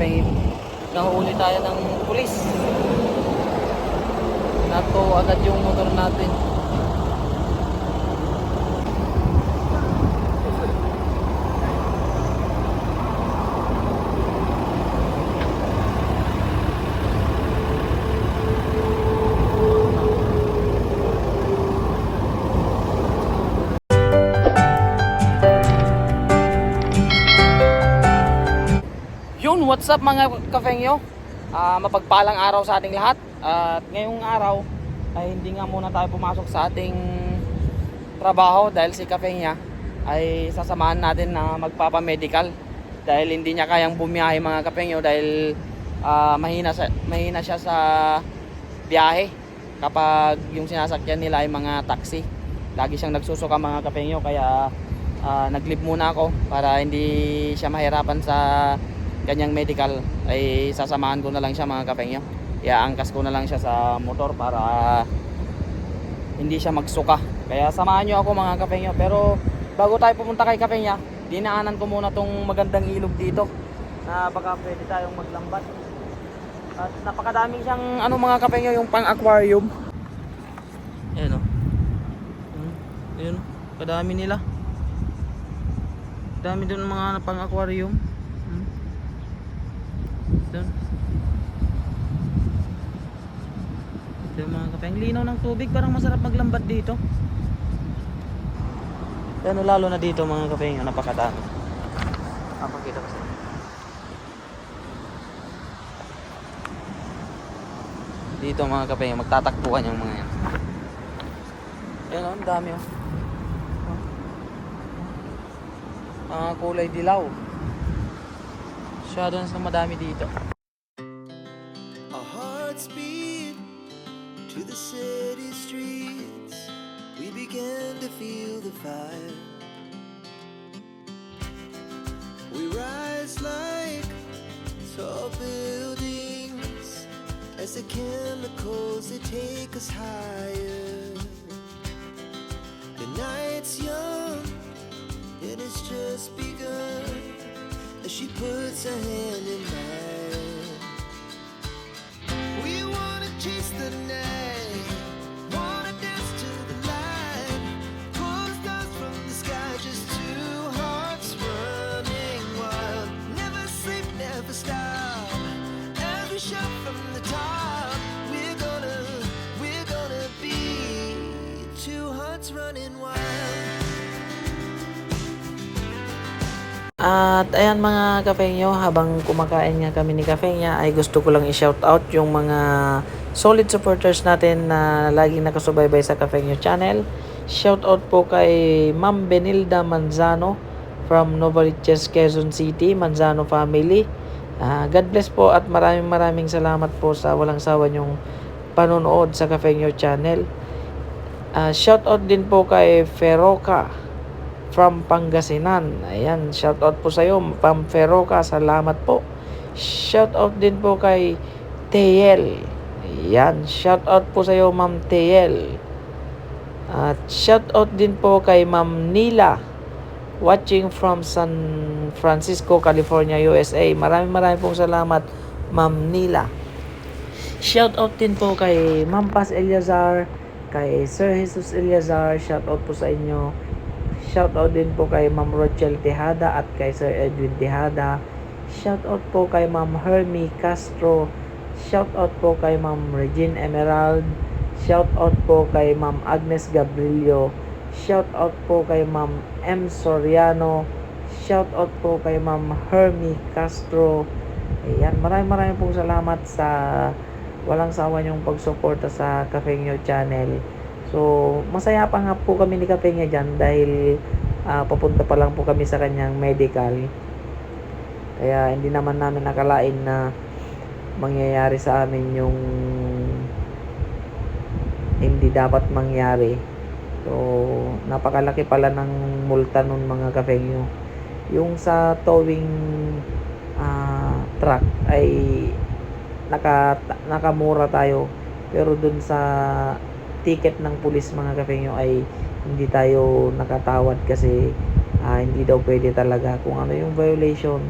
kapeng, nahuli tayo ng pulis. Nato agad yung motor natin. Yun, what's up mga kafengyo? Mapagpalang araw sa ating lahat. At ngayong araw ay hindi nga muna tayo pumasok sa ating trabaho dahil si Kafenya ay sasamahan natin na magpapamedical dahil hindi niya kayang bumiyahe mga kafengyo dahil mahina siya sa biyahe kapag yung sinasakyan nila ay mga taxi. Lagi siyang nagsusuka mga kafengyo, kaya nag-leave muna ako para hindi siya mahirapan sa kanyang medical. Ay sasamahan ko na lang siya mga kafengyo. Iaangkas ko na lang siya sa motor para hindi siya magsuka. Kaya samahan nyo ako mga kafengyo. Pero bago tayo pumunta kay Kafenya, dinaanan ko muna tong magandang ilog dito na baka pwede tayong maglambat. At napakadaming siyang mga kafengyo, yung pang aquarium. Ayan o. Ayan o, kadami nila. Dami dun mga pang aquarium. Doon. Ito yung mga kafeng. Linaw ng tubig, parang masarap maglambat dito. Ano, lalo na dito mga kafeng, napakadami. Pakita ko sa inyo. Dito mga kafeng, magtatakbuhan yung mga yan. Ayan o, ang dami o. Kulay dilaw. Masyado na madami dito. Our hearts beat to the city streets. We began to feel the fire. We rise like tall buildings as the chemicals they take us higher. The night's young and it's just begun. As she puts her hand in mine, we wanna chase the night, wanna dance to the light, pull the stars from the sky, just two hearts running wild. Never sleep, never stop, every shot from the top. We're gonna be two hearts running wild. At ayan mga kafengyo, habang kumakain nga kami ni Kafenya ay gusto ko lang i-shoutout yung mga solid supporters natin na laging nakasubaybay sa Kafengyo channel. Shoutout po kay Ma'am Benilda Manzano from Novaliches, Quezon City, Manzano family. God bless po at maraming salamat po sa walang sawa nyong panonood sa Kafengyo channel. Shoutout din po kay Feroka from Pangasinan. Ayan, shout out po sa iyo, Pam Feroka, salamat po. Shout out din po kay Teyel. Ayan, shout out po sa iyo, Ma'am Teyel. At shout out din po kay Ma'am Nila, watching from San Francisco, California, USA. Maraming pong salamat, Ma'am Nila. Shout out din po kay Ma'am Paz Eliazar, kay Sir Jesus Eliazar, shout out po sa inyo. Shoutout din po kay Ma'am Rochelle Tejada at kay Sir Edwin Tejada. Shoutout po kay Ma'am Hermie Castro. Shoutout po kay Ma'am Regine Emerald. Shoutout po kay Ma'am Agnes Gabrilio. Shoutout po kay Ma'am M. Soriano. Shoutout po kay Ma'am Hermie Castro. Ayan, maraming pong salamat sa walang sawa niyong pagsuporta sa Kafengyo channel. So, masaya pa nga po kami ni Kafenya dyan dahil papunta pa lang po kami sa kanyang medical. Kaya hindi naman namin nakalain na mangyayari sa amin yung hindi dapat mangyari. So, napakalaki pala ng multa nun mga Kafengyo. Yung sa towing truck ay nakamura tayo. Pero dun sa ticket ng pulis mga Kafengyo ay hindi tayo nakatawad kasi hindi daw pwede talaga. Kung ano yung violation,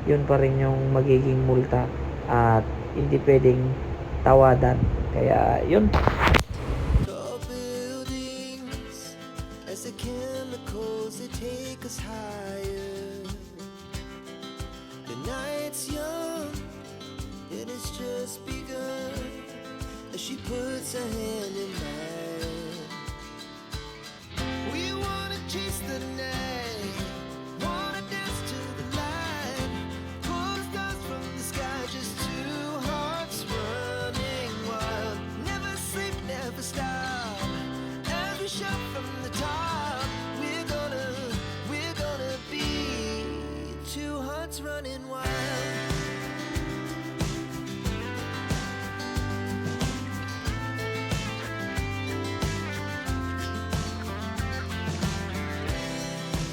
yun pa rin yung magiging multa at hindi pwedeng tawadan. Kaya yun. Tall buildings, as the chemicals they take us higher. The night's young, and it's just begun. As she puts her hand in mine, we wanna chase the night, wanna dance to the light, pull the stars from the sky, just two hearts running wild. Never sleep, never stop, as we shout from the top. We're gonna be two hearts running wild.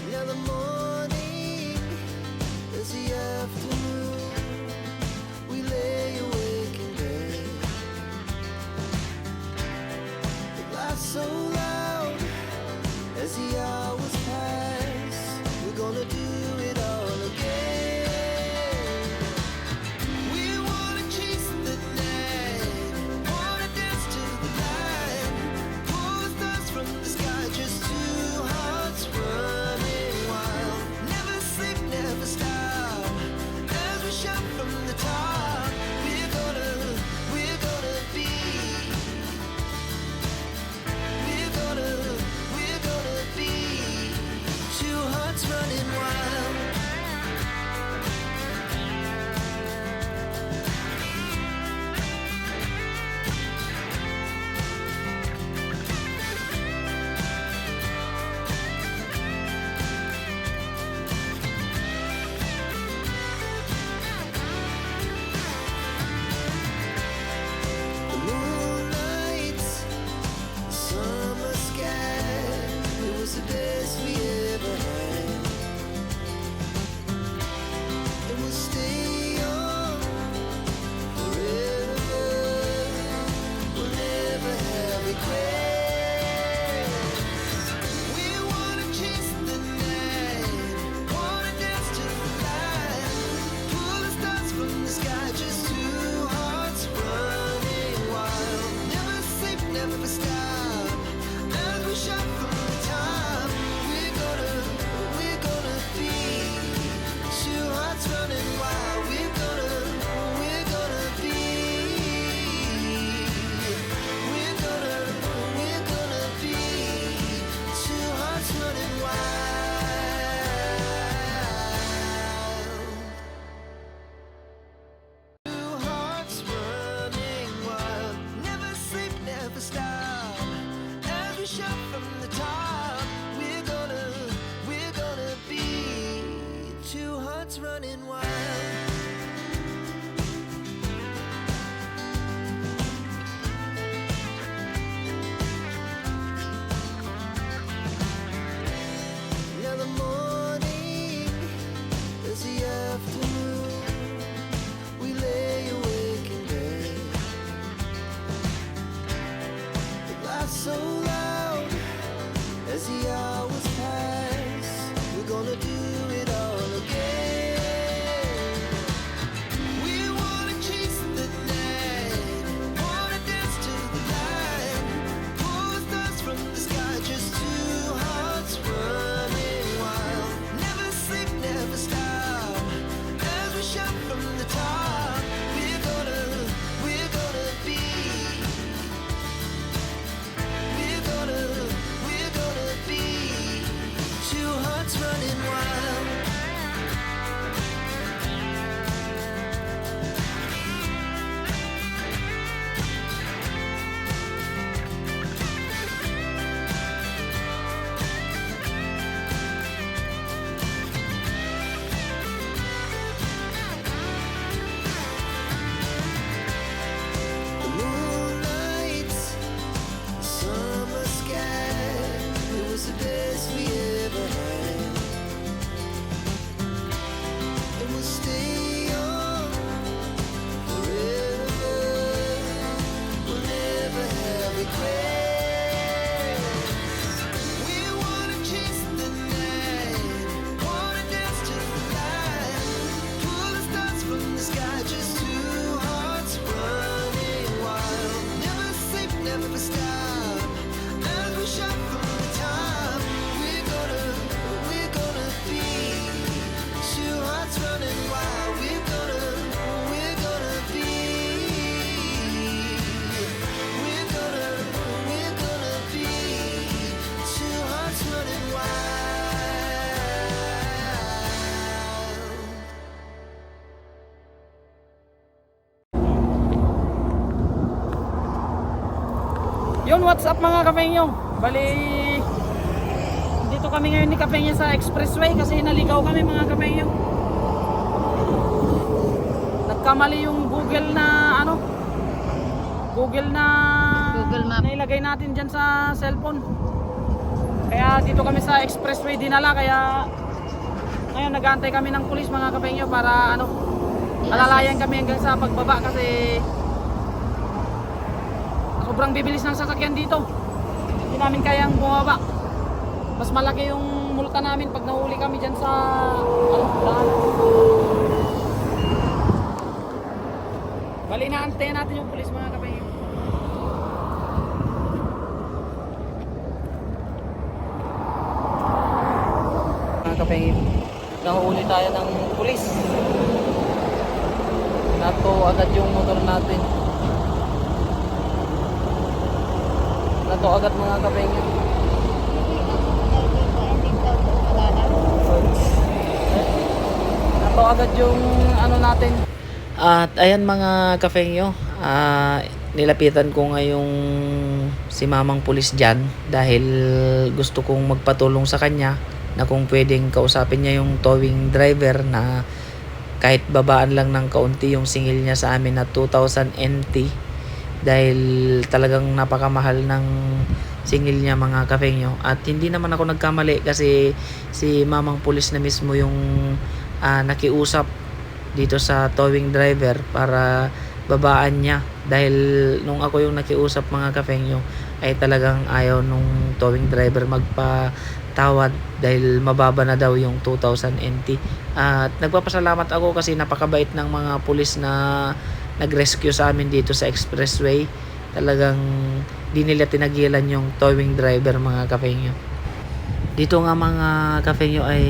Now the morning is the afternoon. We lay awake in bed. The laughs so loud as the hours pass. We're gonna do it all again. We wanna chase the night, wanna dance to the light, pull the stars from the sky, just two hearts running wild. Never sleep, never stop, as we shout from the top. We're gonna be, we're gonna be two hearts running wild. The moonlight, summer sky, it was the best we ever had. And we'll stay young forever. We'll never have regrets. We wanna chase the night, wanna dance to the light, pull the stars from the sky, just two hearts running wild. Never sleep, never stop, as we shout from the top. We're gonna be two hearts running wild. We're gonna be, we're gonna be two hearts running wild. Two hearts running wild. Never sleep, never stop, as we shout from the top. We're gonna be two hearts running wild. Now the morning is the afternoon. We lay awake in bed. The laughs so loud as the hours pass. We're gonna do it all again. Ayun, what's up mga Kafengyo? Bali, dito kami ngayon ni Kafengyo sa expressway kasi naligaw kami mga Kafengyo. Nagkamali yung Google na Google Map na ilagay natin dyan sa cellphone. Kaya dito kami sa expressway dinala, kaya ngayon nag-aantay kami ng pulis mga Kafengyo para alalayan kami hanggang sa pagbaba kasi sobrang bibilis ng sasakyan dito. Hindi namin kayang bumaba. Mas malaki yung multa namin pag nahuli kami dyan sa daan. Bali, naantayan natin yung pulis mga Kafengyo. Mga Kafengyo, nahuli tayo ng pulis. Nato agad yung motor natin. Nato agad mga Kafengyo. Nato agad yung natin. At ayan mga Kafengyo, nilapitan ko ngayong si mamang pulis dyan dahil gusto kong magpatulong sa kanya na kung pwedeng kausapin niya yung towing driver na kahit babaan lang ng kaunti yung singil niya sa amin na 2,000 NT dahil talagang napakamahal ng singil niya mga Kafengyo. At hindi naman ako nagkamali kasi si mamang pulis na mismo yung nakiusap dito sa towing driver para babaan niya dahil nung ako yung nakiusap mga Kafengyo ay talagang ayaw nung towing driver magpatawad dahil mababa na daw yung 2,000 NT. At nagpapasalamat ako kasi napakabait ng mga pulis na nag-rescue sa amin dito sa expressway. Talagang di nila tinagilan yung towing driver mga Kafengyo. Dito nga mga Kafengyo ay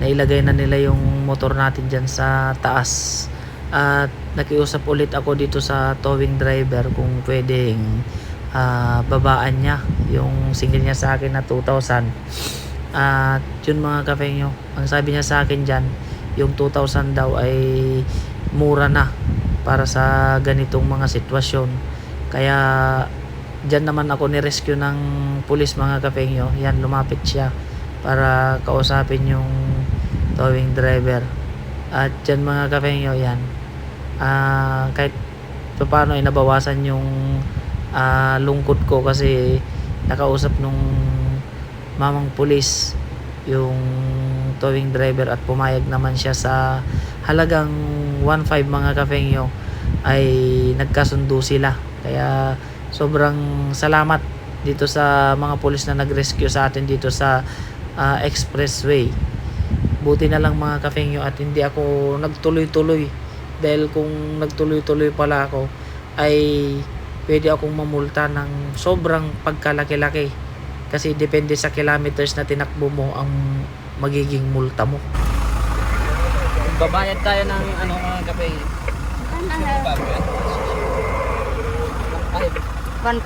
nailagay na nila yung motor natin dyan sa taas. At nakiusap ulit ako dito sa towing driver kung pwedeng babaan niya yung singil niya sa akin na 2,000. At yun mga Kafengyo, ang sabi niya sa akin dyan, yung 2,000 daw ay mura na para sa ganitong mga sitwasyon. Kaya dyan naman ako ni-rescue ng pulis mga Kafengyo. Yan, lumapit siya para kausapin yung towing driver. At dyan mga Kafengyo, yan, kahit paano ay nabawasan yung lungkot ko kasi nakausap nung mamang pulis yung towing driver at pumayag naman siya sa halagang 1,500 mga Kafengyo ay nagkasundo sila. Kaya sobrang salamat dito sa mga pulis na nag-rescue sa atin dito sa expressway. Buti na lang mga Kafengyo at hindi ako nagtuloy-tuloy dahil kung nagtuloy-tuloy pala ako ay pwede akong mamulta ng sobrang pagkalaki-laki kasi depende sa kilometers na tinakbo mo ang magiging multa mo. Babayad tayo ng mga Kafengyo. 1.5.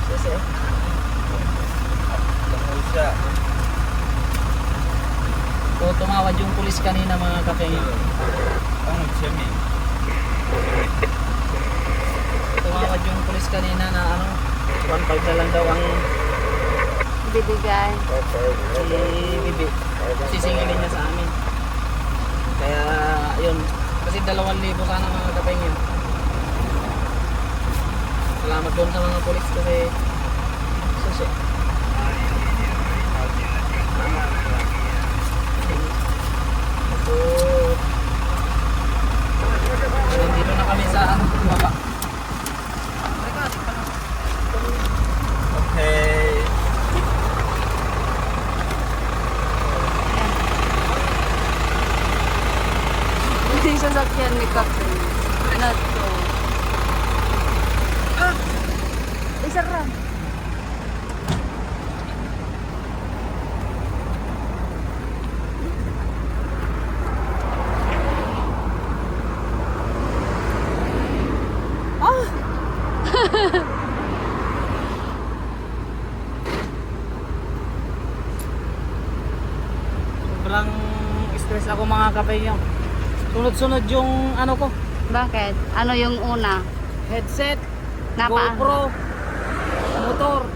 Sese. So, tumawad yung pulis kanina mga Kafengyo. Tumawad yung pulis kanina na 1.5 na lang daw ang Bibigay. sisingilin niya sa amin. Kaya yun, kasi 2,000 sana mga Kafengyo. Salamat doon sa mga pulis kasi susi. Nandito na kami sa baba. Okay. Hindi yung sasakyan ni Captain. Ano to? Isa ka. Sobrang stress ako mga Kafengyo. Sunod-sunod yung ano ko, Bakit? Ano yung una? headset, Napaan? GoPro, motor.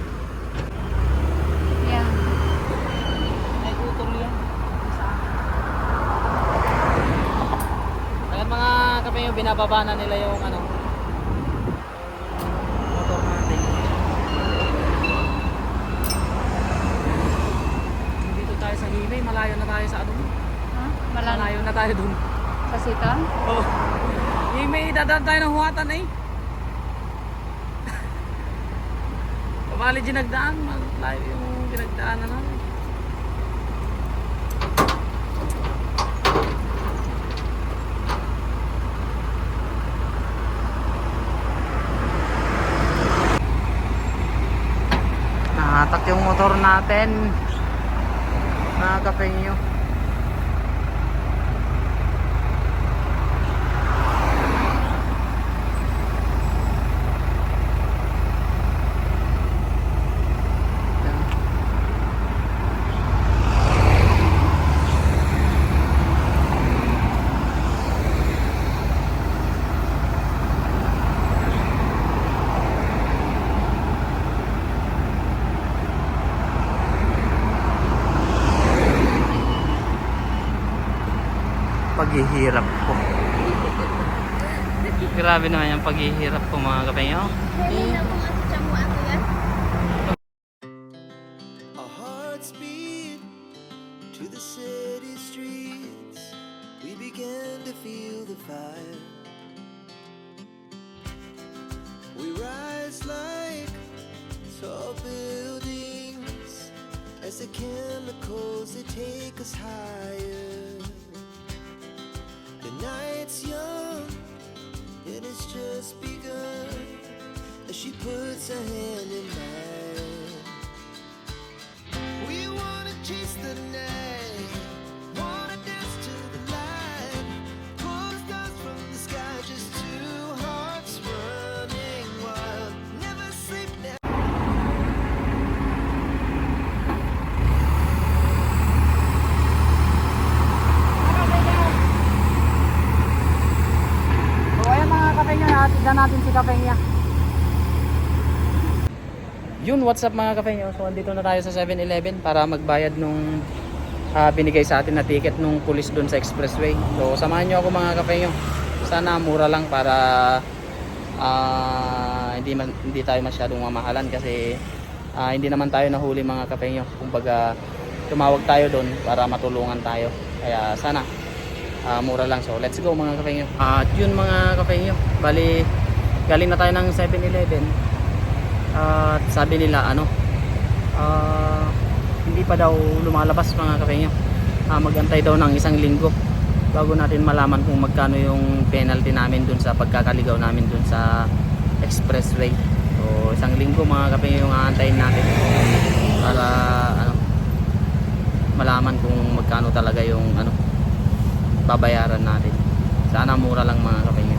Yan. May motor yan. Kaya mga kape yung binababa na nila yung ano, yung motor natin. Dito tayo sa highway, malayo na tayo sa ano. Ha? Malayo. Malayo na tayo dun. Sa sitan? Oh. May dadaan tayo ng huwatan eh. Pabali ginagdaan, malayo yung ginagdaanan namin. Nahatak yung motor natin. Mga kapengyo. Paghihirap ko. Grabe naman yung paghihirap ko mga kapengyo. Our hearts beat to the city streets. We began to feel the fire. We rise like tall buildings as the chemicals they take us higher. The night's young and it's just begun as she puts her hand in mine. We wanna chase the night, wanna dance to the light, pull the stars from the sky, just two hearts running wild, never sleep now. So ayan mga kapengyo, natin natin si kapengya. Yun, what's up mga kapengyo? So andito na tayo sa 7-Eleven para magbayad nung binigay sa atin na ticket nung pulis doon sa expressway. So samahan nyo ako mga kapengyo. Sana mura lang para hindi tayo masyadong mamahalan kasi hindi naman tayo nahuli mga kapengyo. Kumbaga tumawag tayo doon para matulungan tayo. Kaya sana mura lang. So let's go mga kapengyo. At yun mga kapengyo, bali galing na tayo ng 7-Eleven. At sabi nila hindi pa daw lumalabas mga kapengyo. Magantay daw ng 1 linggo bago natin malaman kung magkano yung penalty namin dun sa pagkakaligaw namin dun sa expressway. So 1 linggo mga kapengyo yung aantayin natin para malaman kung magkano talaga yung babayaran natin. Sana mura lang mga kapengyo.